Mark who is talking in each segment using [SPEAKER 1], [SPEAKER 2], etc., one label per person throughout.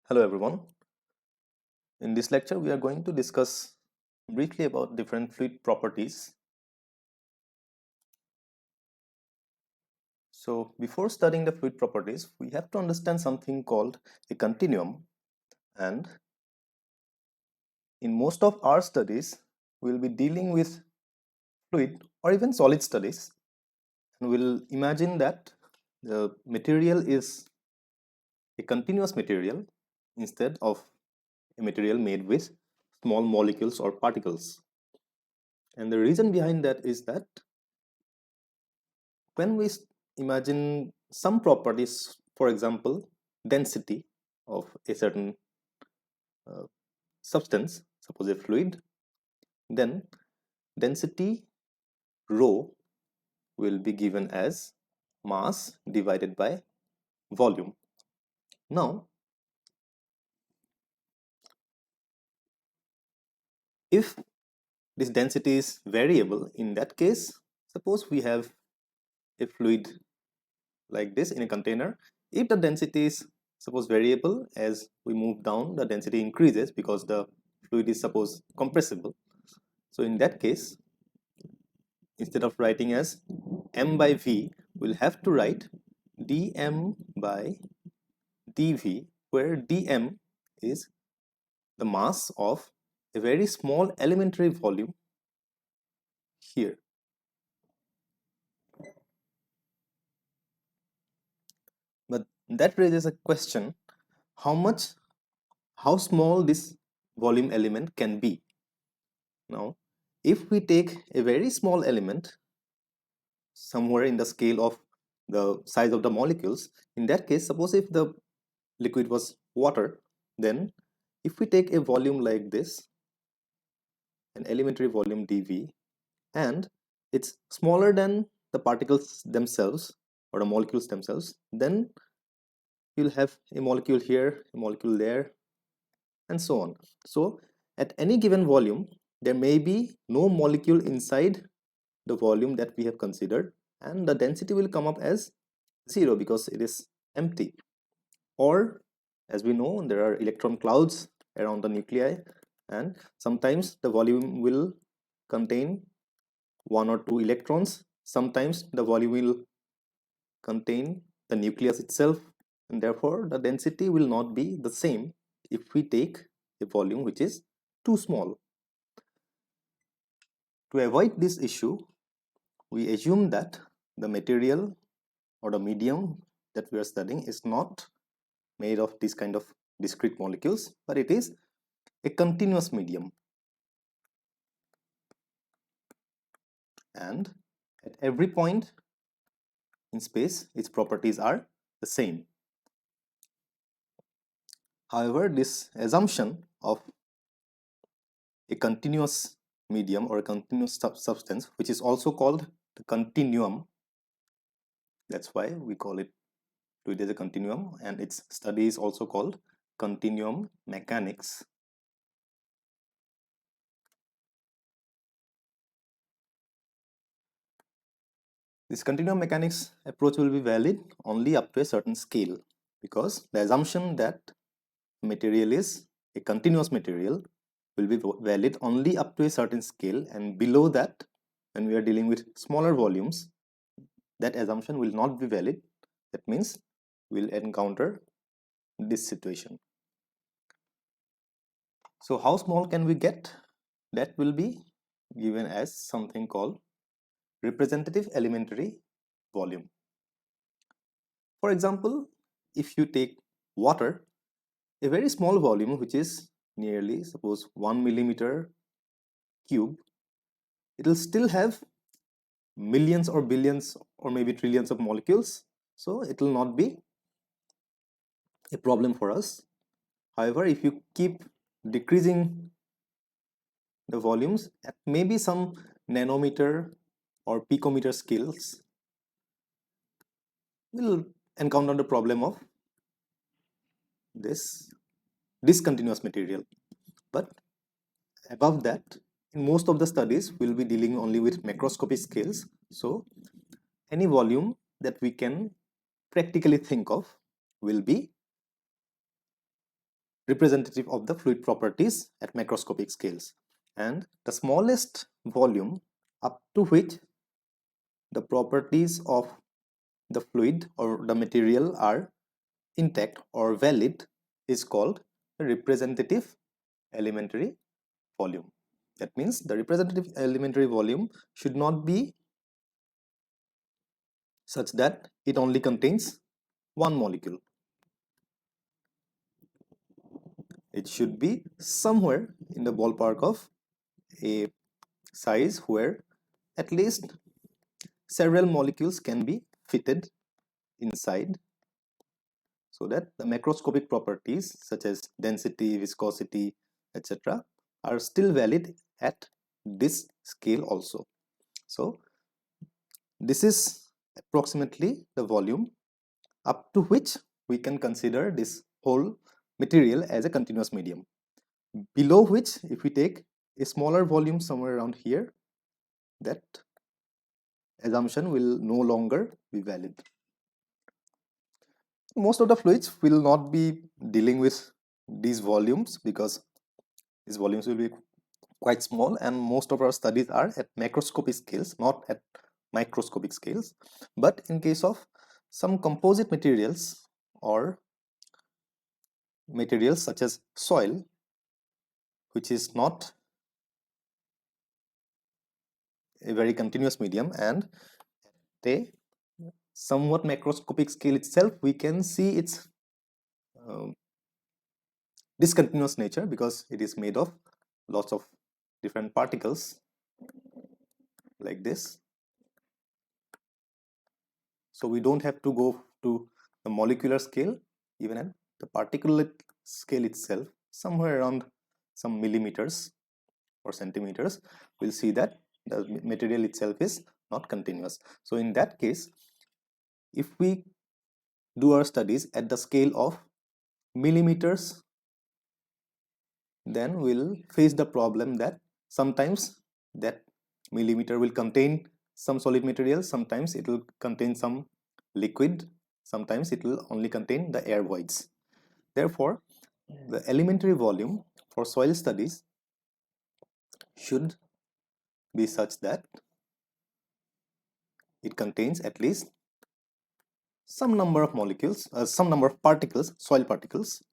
[SPEAKER 1] Hello everyone. In this lecture we are going to discuss briefly about different fluid properties. So before studying the fluid properties, we have to understand something called a continuum, and in most of our studies we will be dealing with fluid or even solid studies, and we'll imagine that the material is a continuous material instead of a material made with small molecules or particles. And the reason behind that is that when we imagine some properties, for example, density of a certain uh, substance, suppose a fluid, then density rho will be given as mass divided by volume. Now, if this density is variable, in that case, suppose we have a fluid like this in a container. If the density is suppose variable, as we move down the density increases because the fluid is suppose compressible. So in that case, instead of writing as m by v, we'll have to write dm by dv, where dm is the mass of a very small elementary volume here. But that raises a question, how small this volume element can be. Now, if we take a very small element somewhere in the scale of the size of the molecules, in that case, suppose if the liquid was water, then if we take a volume like this, an elementary volume dV, and it's smaller than the particles themselves or the molecules themselves, then you'll have a molecule here, a molecule there, and so on. So at any given volume, there may be no molecule inside the volume that we have considered, and the density will come up as 0 because it is empty. Or, as we know, there are electron clouds around the nuclei, and sometimes the volume will contain 1 or 2 electrons, sometimes the volume will contain the nucleus itself, and therefore the density will not be the same if we take a volume which is too small. To avoid this issue, we assume that the material or the medium that we are studying is not made of this kind of discrete molecules, but it is a continuous medium. And at every point in space, its properties are the same. However, this assumption of a continuous medium or a continuous substance, which is also called the continuum, that's why we call it as a continuum, and its study is also called continuum mechanics. This continuum mechanics approach will be valid only up to a certain scale, because the assumption that material is a continuous material will be valid only up to a certain scale, and below that, when we are dealing with smaller volumes, that assumption will not be valid. That means we'll encounter this situation. So how small can we get? That will be given as something called representative elementary volume. For example, if you take water, a very small volume which is nearly suppose 1 millimeter cube, it will still have millions or billions or maybe trillions of molecules, so it will not be a problem for us. However, if you keep decreasing the volumes at maybe some nanometer or picometer scales, we'll encounter the problem of this discontinuous material. But above that, in most of the studies, we'll be dealing only with macroscopic scales. So any volume that we can practically think of will be representative of the fluid properties at macroscopic scales. And the smallest volume up to which the properties of the fluid or the material are intact or valid is called the representative elementary volume. That means the representative elementary volume should not be such that it only contains one molecule. It should be somewhere in the ballpark of a size where at least several molecules can be fitted inside, so that the macroscopic properties such as density, viscosity, etc. are still valid at this scale also. So this is approximately the volume up to which we can consider this whole material as a continuous medium. Below which, if we take a smaller volume somewhere around here, that assumption will no longer be valid. Most of the fluids will not be dealing with these volumes because these volumes will be quite small, and most of our studies are at macroscopic scales, not at microscopic scales. But in case of some composite materials or materials such as soil, which is not a very continuous medium, and they somewhat macroscopic scale itself, we can see its discontinuous nature because it is made of lots of different particles like this. So we don't have to go to the molecular scale, even at the particulate scale itself, somewhere around some millimeters or centimeters, we'll see that the material itself is not continuous. So in that case, if we do our studies at the scale of millimeters, then we'll face the problem that sometimes that millimeter will contain some solid material, sometimes it will contain some liquid, sometimes it will only contain the air voids. Therefore, the elementary volume for soil studies should be such that it contains at least some number of molecules, some number of particles, soil particles,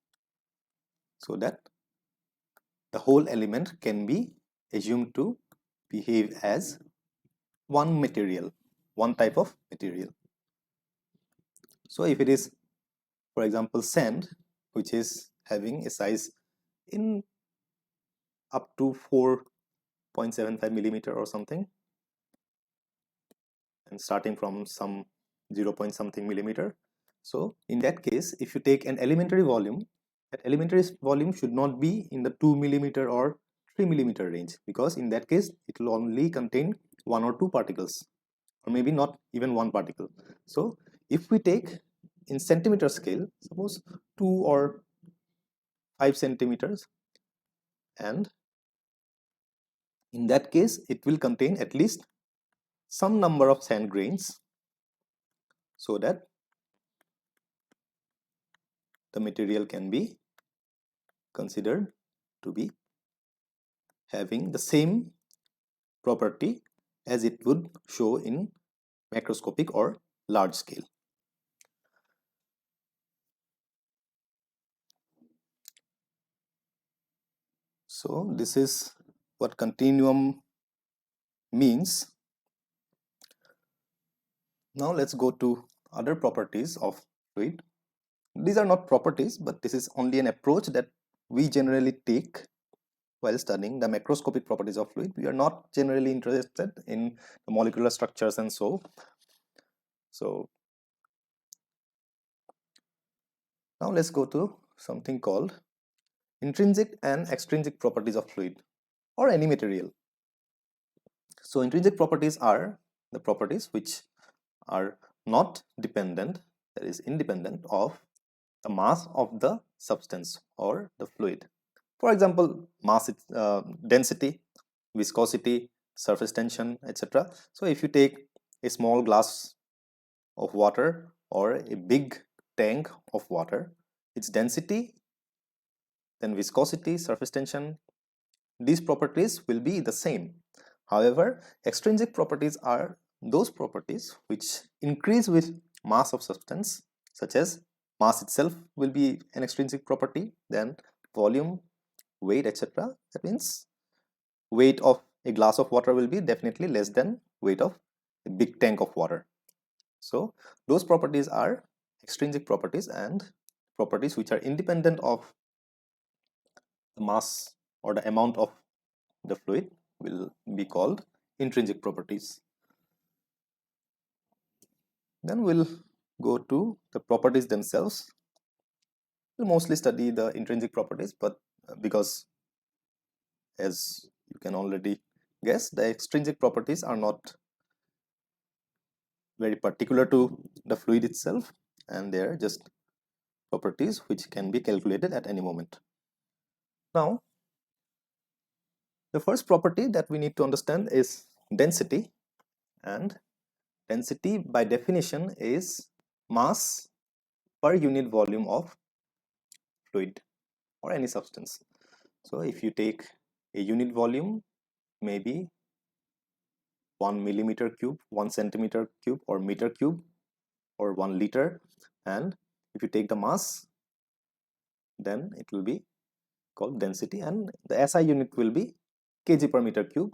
[SPEAKER 1] so that the whole element can be assumed to behave as one material, one type of material. So if it is, for example, sand, which is having a size in up to 4.75 millimeter or something, and starting from some 0 point something millimeter. So in that case, if you take an elementary volume, that elementary volume should not be in the 2 millimeter or 3 millimeter range, because in that case it will only contain one or two particles, or maybe not even one particle. So if we take in centimeter scale, suppose 2 or 5 centimeters, and in that case it will contain at least some number of sand grains, so that the material can be considered to be having the same property as it would show in macroscopic or large scale. So this is what continuum means. Now let's go to other properties of fluid. These are not properties, but this is only an approach that we generally take while studying the macroscopic properties of fluid. We are not generally interested in the molecular structures and so. Now let's go to something called intrinsic and extrinsic properties of fluid or any material. So intrinsic properties are the properties which are not dependent, that is independent of the mass of the substance or the fluid. For example, mass, density, viscosity, surface tension, etc. So if you take a small glass of water or a big tank of water, its density then viscosity, surface tension, these properties will be the same. However, extrinsic properties are those properties which increase with mass of substance, such as mass itself will be an extrinsic property, then volume, weight, etc. That means weight of a glass of water will be definitely less than weight of a big tank of water. So those properties are extrinsic properties, and properties which are independent of the mass or the amount of the fluid will be called intrinsic properties. Then we'll go to the properties themselves. We'll mostly study the intrinsic properties, but because, as you can already guess, the extrinsic properties are not very particular to the fluid itself, and they are just properties which can be calculated at any moment. Now, the first property that we need to understand is density, and density by definition is mass per unit volume of fluid or any substance. So if you take a unit volume, maybe 1 millimeter cube, 1 centimeter cube, or meter cube, or 1 liter, and if you take the mass, then it will be called density, and the SI unit will be kg per meter cube,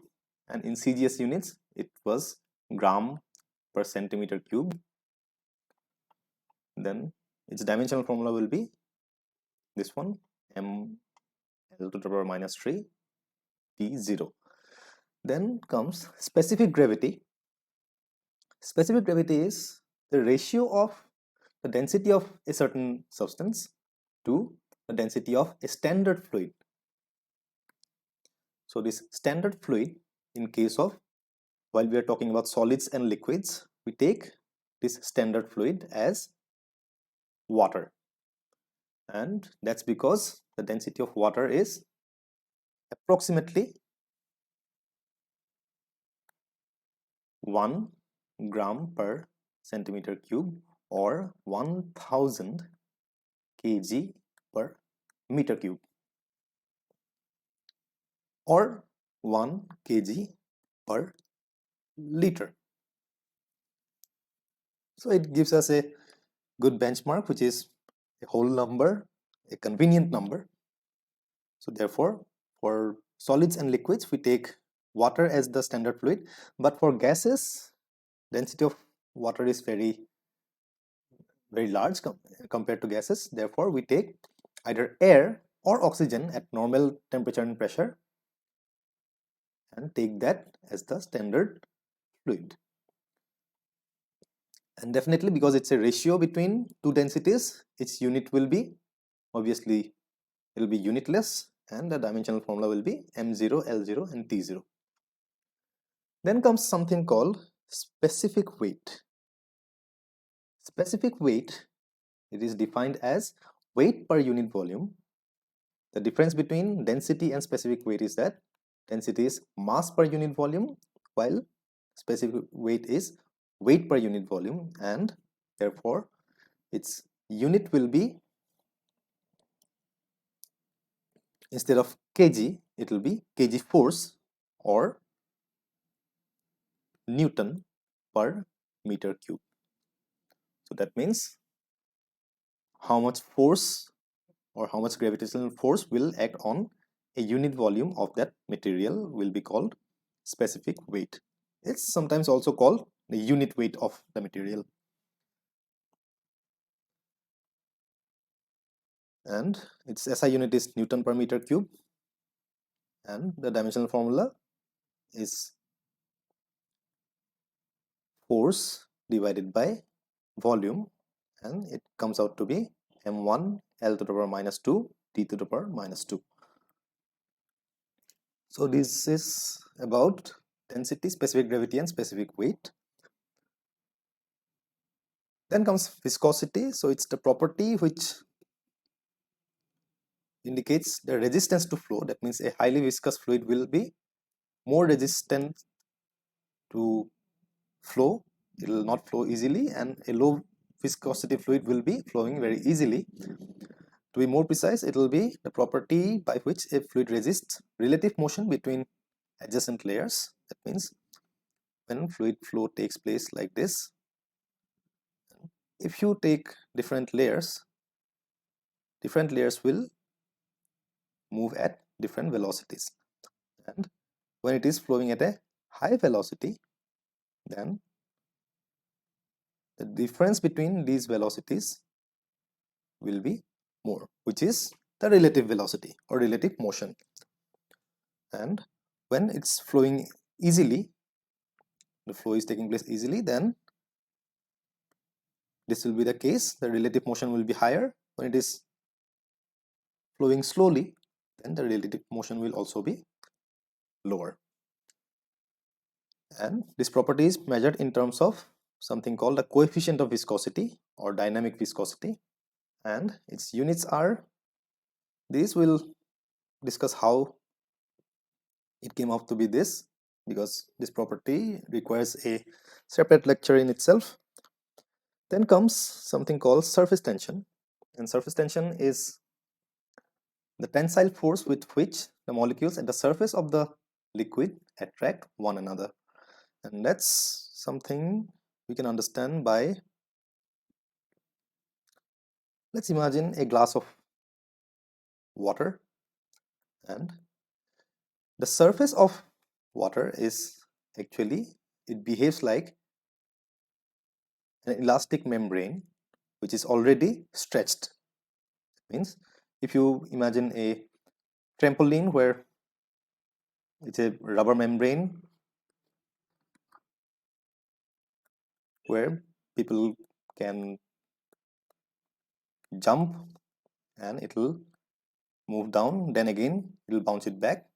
[SPEAKER 1] and in CGS units it was gram per centimeter cube. Then its dimensional formula will be this one, m L to the power minus 3 P0. Then comes specific gravity. Specific gravity is the ratio of the density of a certain substance to the density of a standard fluid. So this standard fluid, in case of, while we are talking about solids and liquids, we take this standard fluid as water, and that's because the density of water is approximately 1 gram per centimeter cube, or 1000 kg per meter cube, or 1 kg per liter. So it gives us a good benchmark, which is a whole number, a convenient number. So therefore, for solids and liquids, we take water as the standard fluid, but for gases, density of water is very large compared to gases. Therefore, we take either air or oxygen at normal temperature and pressure and take that as the standard fluid. And definitely, because it's a ratio between two densities, its unit will be, obviously, it will be unitless, and the dimensional formula will be m0, l0, and t0. Then comes something called specific weight. Specific weight, it is defined as weight per unit volume. The difference between density and specific weight is that density is mass per unit volume, while specific weight is weight per unit volume, and therefore its unit will be, instead of kg, it will be kg force or Newton per meter cube. So that means how much force or how much gravitational force will act on a unit volume of that material will be called specific weight. It's sometimes also called the unit weight of the material. And its SI unit is Newton per meter cube, and the dimensional formula is force divided by volume, and it comes out to be m1 L to the power minus 2 T to the power minus 2. So this is about density, specific gravity, and specific weight. Then comes viscosity. So it's the property which indicates the resistance to flow. That means a highly viscous fluid will be more resistant to flow. It will not flow easily, and a low viscosity fluid will be flowing very easily. To be more precise, it will be the property by which a fluid resists relative motion between adjacent layers. That means when fluid flow takes place like this, if you take different layers will move at different velocities, and when it is flowing at a high velocity, then the difference between these velocities will be more, which is the relative velocity or relative motion. And when it's flowing easily, the flow is taking place easily, then this will be the case. The relative motion will be higher. When it is flowing slowly, then the relative motion will also be lower. And this property is measured in terms of something called the coefficient of viscosity or dynamic viscosity, and its units are, these will discuss how it came out to be this, because this property requires a separate lecture in itself. Then comes something called surface tension, and surface tension is the tensile force with which the molecules at the surface of the liquid attract one another. And that's something we can understand by, let's imagine a glass of water, and the surface of water is actually, it behaves like an elastic membrane which is already stretched. It means if you imagine a trampoline where it's a rubber membrane where people can jump and it will move down, then again it will bounce it back.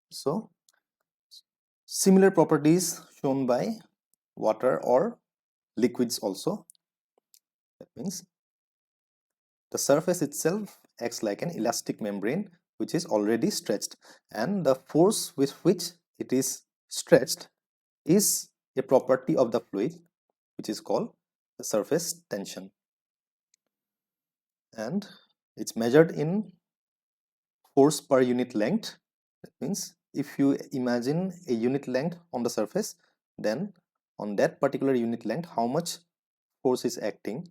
[SPEAKER 1] So similar properties shown by water or liquids also. That means the surface itself acts like an elastic membrane which is already stretched, and the force with which it is stretched is a property of the fluid which is called the surface tension, and it's measured in force per unit length. That means if you imagine a unit length on the surface, then on that particular unit length how much force is acting,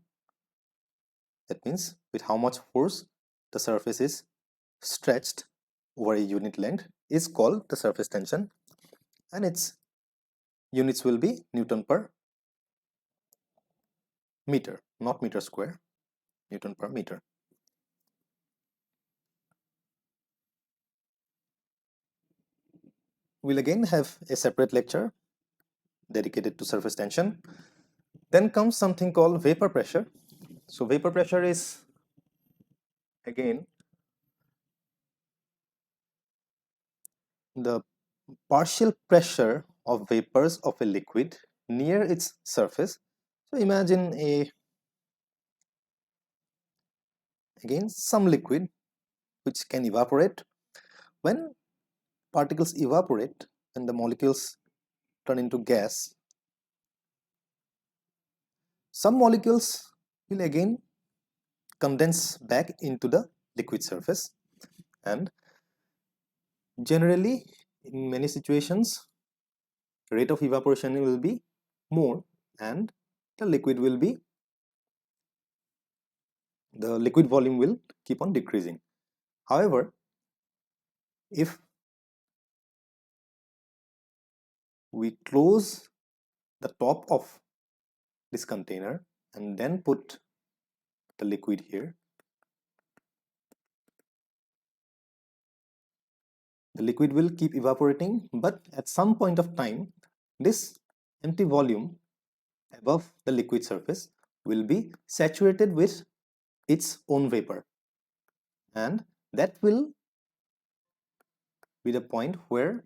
[SPEAKER 1] that means with how much force the surface is stretched over a unit length is called the surface tension, and its units will be Newton per meter, not meter square, Newton per meter. We'll again have a separate lecture dedicated to surface tension. Then comes something called vapor pressure. So vapor pressure is again the partial pressure of vapors of a liquid near its surface. So imagine again some liquid which can evaporate. When particles evaporate and the molecules turn into gas, some molecules will again condense back into the liquid surface, and generally in many situations rate of evaporation will be more and the liquid volume will keep on decreasing. However, if we close the top of this container and then put the liquid here, the liquid will keep evaporating, but at some point of time this empty volume above the liquid surface will be saturated with its own vapor, and that will be the point where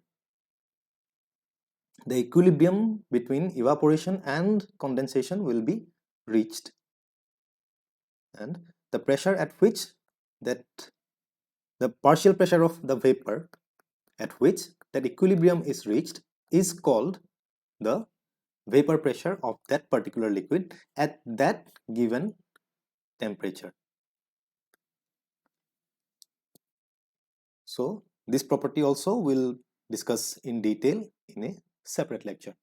[SPEAKER 1] the equilibrium between evaporation and condensation will be reached, and the pressure at which that the partial pressure of the vapor at which that equilibrium is reached is called the vapor pressure of that particular liquid at that given temperature. So this property also we'll discuss in detail in a separate lecture.